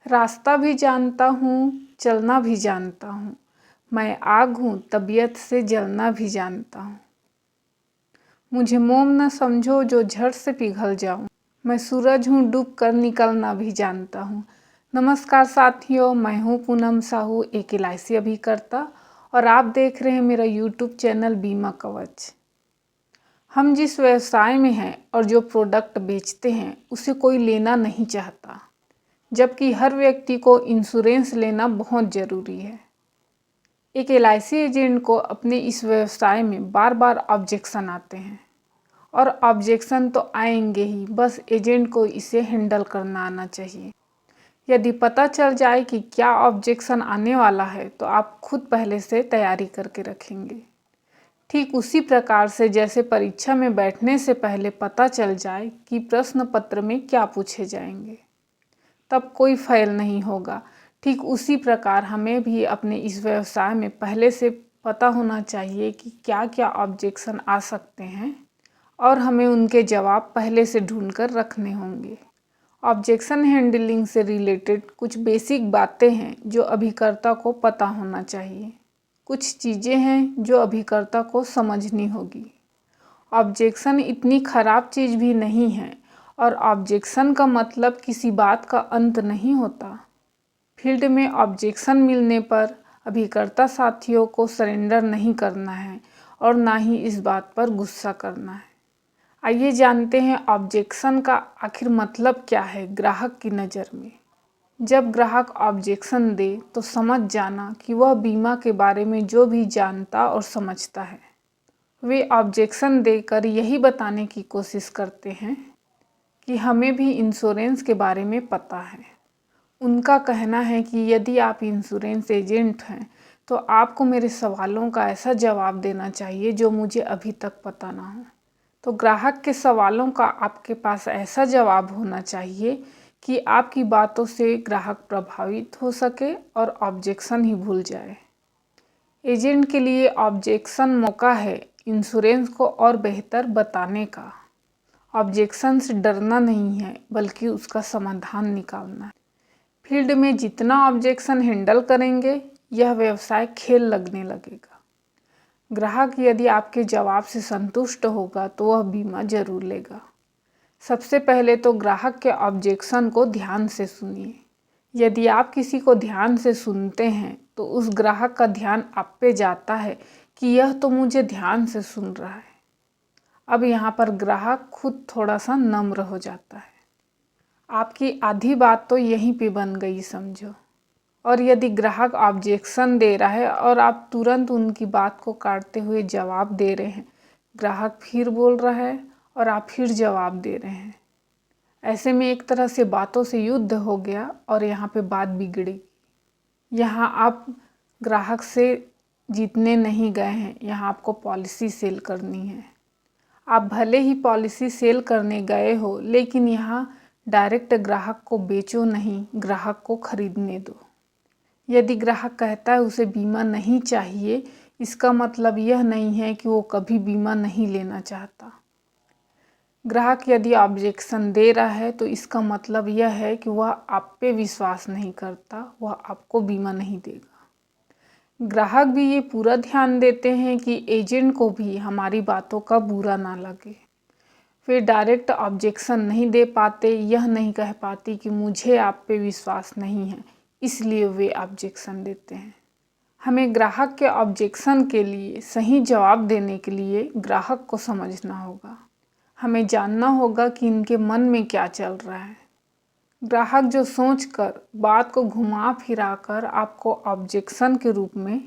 रास्ता भी जानता हूँ, चलना भी जानता हूँ। मैं आग हूँ, तबीयत से जलना भी जानता हूँ। मुझे मोम न समझो जो झट से पिघल जाऊँ। मैं सूरज हूँ, डूब कर निकलना भी जानता हूँ। नमस्कार साथियों, मैं हूँ पूनम साहू, एक LIC अभिकर्ता, और आप देख रहे हैं मेरा YouTube चैनल बीमा कवच। हम जिस व्यवसाय में हैं और जो प्रोडक्ट बेचते हैं उसे कोई लेना नहीं चाहता, जबकि हर व्यक्ति को इंश्योरेंस लेना बहुत ज़रूरी है। एक LIC एजेंट को अपने इस व्यवसाय में बार बार ऑब्जेक्शन आते हैं, और ऑब्जेक्शन तो आएंगे ही, बस एजेंट को इसे हैंडल करना आना चाहिए। यदि पता चल जाए कि क्या ऑब्जेक्शन आने वाला है तो आप खुद पहले से तैयारी करके रखेंगे। ठीक उसी प्रकार से जैसे परीक्षा में बैठने से पहले पता चल जाए कि प्रश्न पत्र में क्या पूछे जाएंगे, तब कोई फेल नहीं होगा। ठीक उसी प्रकार हमें भी अपने इस व्यवसाय में पहले से पता होना चाहिए कि क्या क्या ऑब्जेक्शन आ सकते हैं, और हमें उनके जवाब पहले से ढूंढ कर रखने होंगे। ऑब्जेक्शन हैंडलिंग से रिलेटेड कुछ बेसिक बातें हैं जो अभिकर्ता को पता होना चाहिए। कुछ चीज़ें हैं जो अभिकर्ता को समझनी होगी। ऑब्जेक्शन इतनी ख़राब चीज़ भी नहीं है, और ऑब्जेक्शन का मतलब किसी बात का अंत नहीं होता। फील्ड में ऑब्जेक्शन मिलने पर अभिकर्ता साथियों को सरेंडर नहीं करना है और ना ही इस बात पर गुस्सा करना है। आइए जानते हैं ऑब्जेक्शन का आखिर मतलब क्या है ग्राहक की नज़र में। जब ग्राहक ऑब्जेक्शन दे तो समझ जाना कि वह बीमा के बारे में जो भी जानता और समझता है। वे ऑब्जेक्शन देकर यही बताने की कोशिश करते हैं कि हमें भी इंश्योरेंस के बारे में पता है। उनका कहना है कि यदि आप इंश्योरेंस एजेंट हैं तो आपको मेरे सवालों का ऐसा जवाब देना चाहिए जो मुझे अभी तक पता ना हो। तो ग्राहक के सवालों का आपके पास ऐसा जवाब होना चाहिए कि आपकी बातों से ग्राहक प्रभावित हो सके और ऑब्जेक्शन ही भूल जाए। एजेंट के लिए ऑब्जेक्शन मौका है इंश्योरेंस को और बेहतर बताने का। ऑब्जेक्शन से डरना नहीं है, बल्कि उसका समाधान निकालना है। फील्ड में जितना ऑब्जेक्शन हैंडल करेंगे, यह व्यवसाय खेल लगने लगेगा। ग्राहक यदि आपके जवाब से संतुष्ट होगा तो वह बीमा जरूर लेगा। सबसे पहले तो ग्राहक के ऑब्जेक्शन को ध्यान से सुनिए। यदि आप किसी को ध्यान से सुनते हैं तो उस ग्राहक का ध्यान आप पे जाता है कि यह तो मुझे ध्यान से सुन रहा है। अब यहाँ पर ग्राहक खुद थोड़ा सा नम्र हो जाता है। आपकी आधी बात तो यहीं पे बन गई समझो। और यदि ग्राहक ऑब्जेक्शन दे रहा है और आप तुरंत उनकी बात को काटते हुए जवाब दे रहे हैं, ग्राहक फिर बोल रहा है और आप फिर जवाब दे रहे हैं, ऐसे में एक तरह से बातों से युद्ध हो गया और यहाँ पे बात बिगड़ी। यहाँ आप ग्राहक से जीतने नहीं गए हैं, यहाँ आपको पॉलिसी सेल करनी है। आप भले ही पॉलिसी सेल करने गए हो, लेकिन यहाँ डायरेक्ट ग्राहक को बेचो नहीं, ग्राहक को खरीदने दो। यदि ग्राहक कहता है उसे बीमा नहीं चाहिए, इसका मतलब यह नहीं है कि वो कभी बीमा नहीं लेना चाहता। ग्राहक यदि ऑब्जेक्शन दे रहा है तो इसका मतलब यह है कि वह आप पे विश्वास नहीं करता, वह आपको बीमा नहीं देगा। ग्राहक भी ये पूरा ध्यान देते हैं कि एजेंट को भी हमारी बातों का बुरा ना लगे। वे डायरेक्ट ऑब्जेक्शन नहीं दे पाते, यह नहीं कह पाती कि मुझे आप पे विश्वास नहीं है, इसलिए वे ऑब्जेक्शन देते हैं। हमें ग्राहक के ऑब्जेक्शन के लिए सही जवाब देने के लिए ग्राहक को समझना होगा। हमें जानना होगा कि इनके मन में क्या चल रहा है। ग्राहक जो सोचकर बात को घुमा फिरा कर आपको ऑब्जेक्शन के रूप में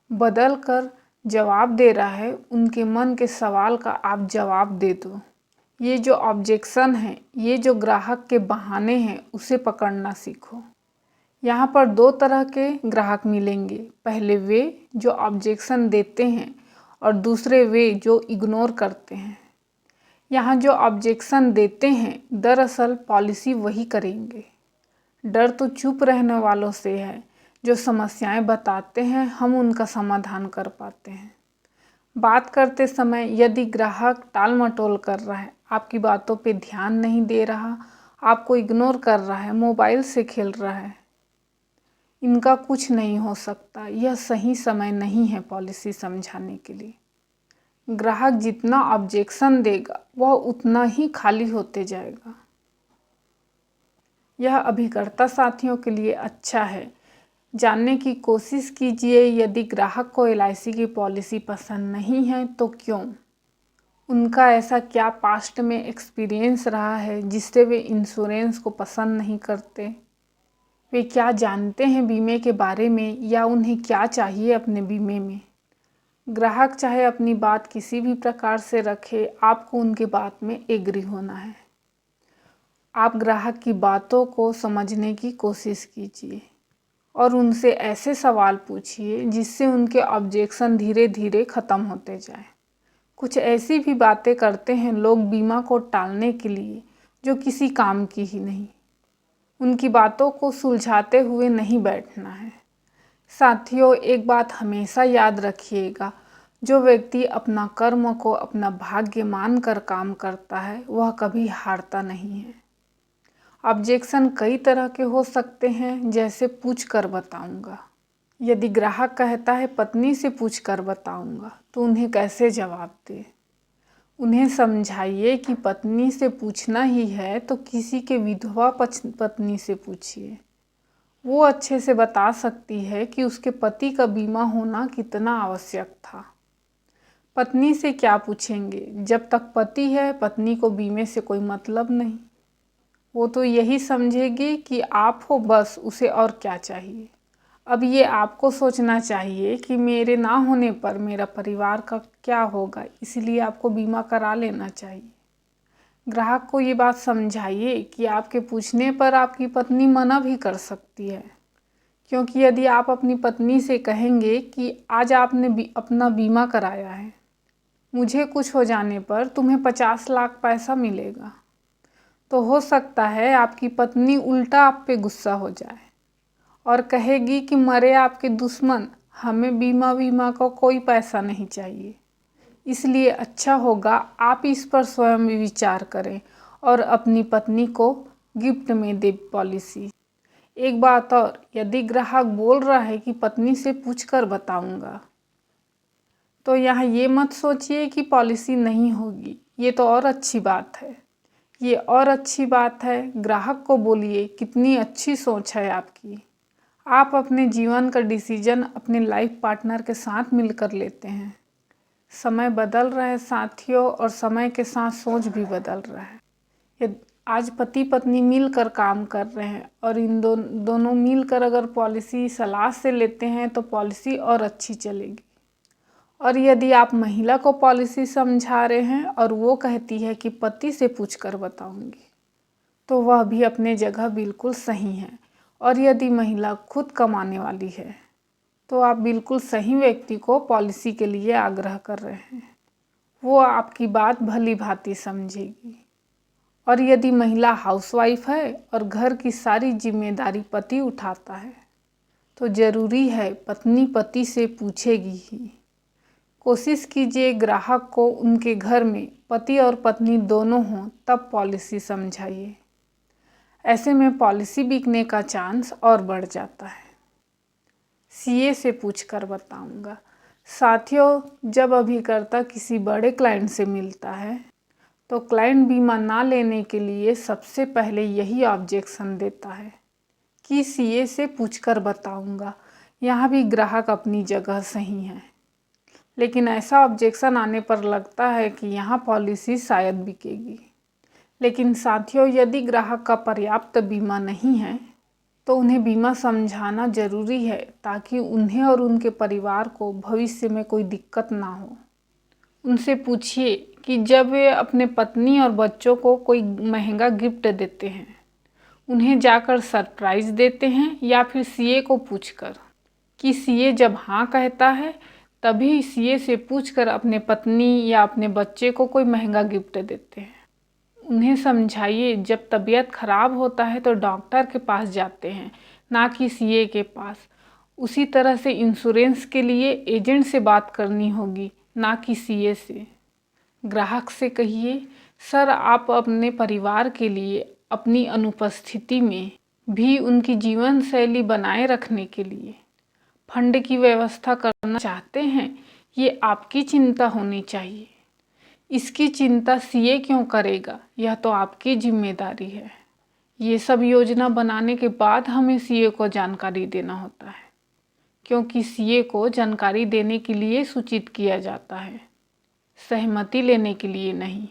बदल कर जवाब दे रहा है, उनके मन के सवाल का आप जवाब दे दो। ये जो ऑब्जेक्शन है, ये जो ग्राहक के बहाने हैं, उसे पकड़ना सीखो। यहाँ पर दो तरह के ग्राहक मिलेंगे। पहले वे जो ऑब्जेक्शन देते हैं और दूसरे वे जो इग्नोर करते हैं। यहाँ जो ऑब्जेक्शन देते हैं दरअसल पॉलिसी वही करेंगे। डर तो चुप रहने वालों से है, जो समस्याएं बताते हैं हम उनका समाधान कर पाते हैं। बात करते समय यदि ग्राहक टाल मटोल कर रहा है, आपकी बातों पे ध्यान नहीं दे रहा, आपको इग्नोर कर रहा है, मोबाइल से खेल रहा है, इनका कुछ नहीं हो सकता। यह सही समय नहीं है पॉलिसी समझाने के लिए। ग्राहक जितना ऑब्जेक्शन देगा वह उतना ही खाली होते जाएगा। यह अभिकर्ता साथियों के लिए अच्छा है। जानने की कोशिश कीजिए, यदि ग्राहक को LIC की पॉलिसी पसंद नहीं है तो क्यों? उनका ऐसा क्या पास्ट में एक्सपीरियंस रहा है जिससे वे इंश्योरेंस को पसंद नहीं करते? वे क्या जानते हैं बीमे के बारे में, या उन्हें क्या चाहिए अपने बीमे में? ग्राहक चाहे अपनी बात किसी भी प्रकार से रखे, आपको उनकी बात में एग्री होना है। आप ग्राहक की बातों को समझने की कोशिश कीजिए और उनसे ऐसे सवाल पूछिए जिससे उनके ऑब्जेक्शन धीरे धीरे ख़त्म होते जाए। कुछ ऐसी भी बातें करते हैं लोग बीमा को टालने के लिए जो किसी काम की ही नहीं। उनकी बातों को सुलझाते हुए नहीं बैठना है। साथियों, एक बात हमेशा याद रखिएगा, जो व्यक्ति अपना कर्म को अपना भाग्य मानकर काम करता है वह कभी हारता नहीं है। ऑब्जेक्शन कई तरह के हो सकते हैं, जैसे पूछ कर बताऊंगा। यदि ग्राहक कहता है पत्नी से पूछ कर बताऊंगा, तो उन्हें कैसे जवाब दे? उन्हें समझाइए कि पत्नी से पूछना ही है तो किसी के विधवा पत्नी से पूछिए। वो अच्छे से बता सकती है कि उसके पति का बीमा होना कितना आवश्यक था। पत्नी से क्या पूछेंगे? जब तक पति है पत्नी को बीमे से कोई मतलब नहीं। वो तो यही समझेगी कि आप हो, बस उसे और क्या चाहिए। अब ये आपको सोचना चाहिए कि मेरे ना होने पर मेरा परिवार का क्या होगा, इसलिए आपको बीमा करा लेना चाहिए। ग्राहक को ये बात समझाइए कि आपके पूछने पर आपकी पत्नी मना भी कर सकती है, क्योंकि यदि आप अपनी पत्नी से कहेंगे कि आज आपने अपना बीमा कराया है, मुझे कुछ हो जाने पर तुम्हें 50 लाख पैसा मिलेगा, तो हो सकता है आपकी पत्नी उल्टा आप पे गुस्सा हो जाए और कहेगी कि मरे आपके दुश्मन, हमें बीमा का कोई पैसा नहीं चाहिए। इसलिए अच्छा होगा आप इस पर स्वयं विचार करें और अपनी पत्नी को गिफ्ट में दे पॉलिसी। एक बात और, यदि ग्राहक बोल रहा है कि पत्नी से पूछकर बताऊंगा, तो यहाँ ये मत सोचिए कि पॉलिसी नहीं होगी। ये तो और अच्छी बात है। ये और अच्छी बात है। ग्राहक को बोलिए कितनी अच्छी सोच है आपकी। आप अपने जीवन का डिसीजन अपने लाइफ पार्टनर के साथ मिलकर लेते हैं। समय बदल रहा है साथियों, और समय के साथ सोच भी बदल रहा है। ये आज पति पत्नी मिलकर काम कर रहे हैं और इन दोनों मिलकर अगर पॉलिसी सलाह से लेते हैं तो पॉलिसी और अच्छी चलेगी। और यदि आप महिला को पॉलिसी समझा रहे हैं और वो कहती है कि पति से पूछकर बताऊंगी, तो वह भी अपने जगह बिल्कुल सही है। और यदि महिला खुद कमाने वाली है तो आप बिल्कुल सही व्यक्ति को पॉलिसी के लिए आग्रह कर रहे हैं। वो आपकी बात भली भांति समझेगी। और यदि महिला हाउसवाइफ है और घर की सारी जिम्मेदारी पति उठाता है, तो ज़रूरी है पत्नी पति से पूछेगी ही। कोशिश कीजिए ग्राहक को उनके घर में पति और पत्नी दोनों हों, तब पॉलिसी समझाइए। ऐसे में पॉलिसी बिकने का चांस और बढ़ जाता है। CA से पूछकर बताऊंगा। साथियों, जब अभिकर्ता किसी बड़े क्लाइंट से मिलता है तो क्लाइंट बीमा ना लेने के लिए सबसे पहले यही ऑब्जेक्शन देता है कि CA से पूछकर बताऊंगा। यहाँ भी ग्राहक अपनी जगह सही है, लेकिन ऐसा ऑब्जेक्शन आने पर लगता है कि यहाँ पॉलिसी शायद बिकेगी। लेकिन साथियों, यदि ग्राहक का पर्याप्त बीमा नहीं है तो उन्हें बीमा समझाना ज़रूरी है, ताकि उन्हें और उनके परिवार को भविष्य में कोई दिक्कत ना हो। उनसे पूछिए कि जब वे अपने पत्नी और बच्चों को कोई महंगा गिफ्ट देते हैं, उन्हें जाकर सरप्राइज़ देते हैं या फिर CA को पूछकर, कि CA जब हाँ कहता है तभी CA से पूछकर अपने पत्नी या अपने बच्चे को कोई महंगा गिफ्ट देते हैं। उन्हें समझाइए जब तबीयत खराब होता है तो डॉक्टर के पास जाते हैं, ना कि CA के पास। उसी तरह से इंश्योरेंस के लिए एजेंट से बात करनी होगी, ना कि CA से। ग्राहक से कहिए, सर आप अपने परिवार के लिए अपनी अनुपस्थिति में भी उनकी जीवन शैली बनाए रखने के लिए फंड की व्यवस्था करना चाहते हैं, ये आपकी चिंता होनी चाहिए। इसकी चिंता सीए क्यों करेगा, यह तो आपकी जिम्मेदारी है। ये सब योजना बनाने के बाद हमें सीए को जानकारी देना होता है, क्योंकि सीए को जानकारी देने के लिए सूचित किया जाता है, सहमति लेने के लिए नहीं।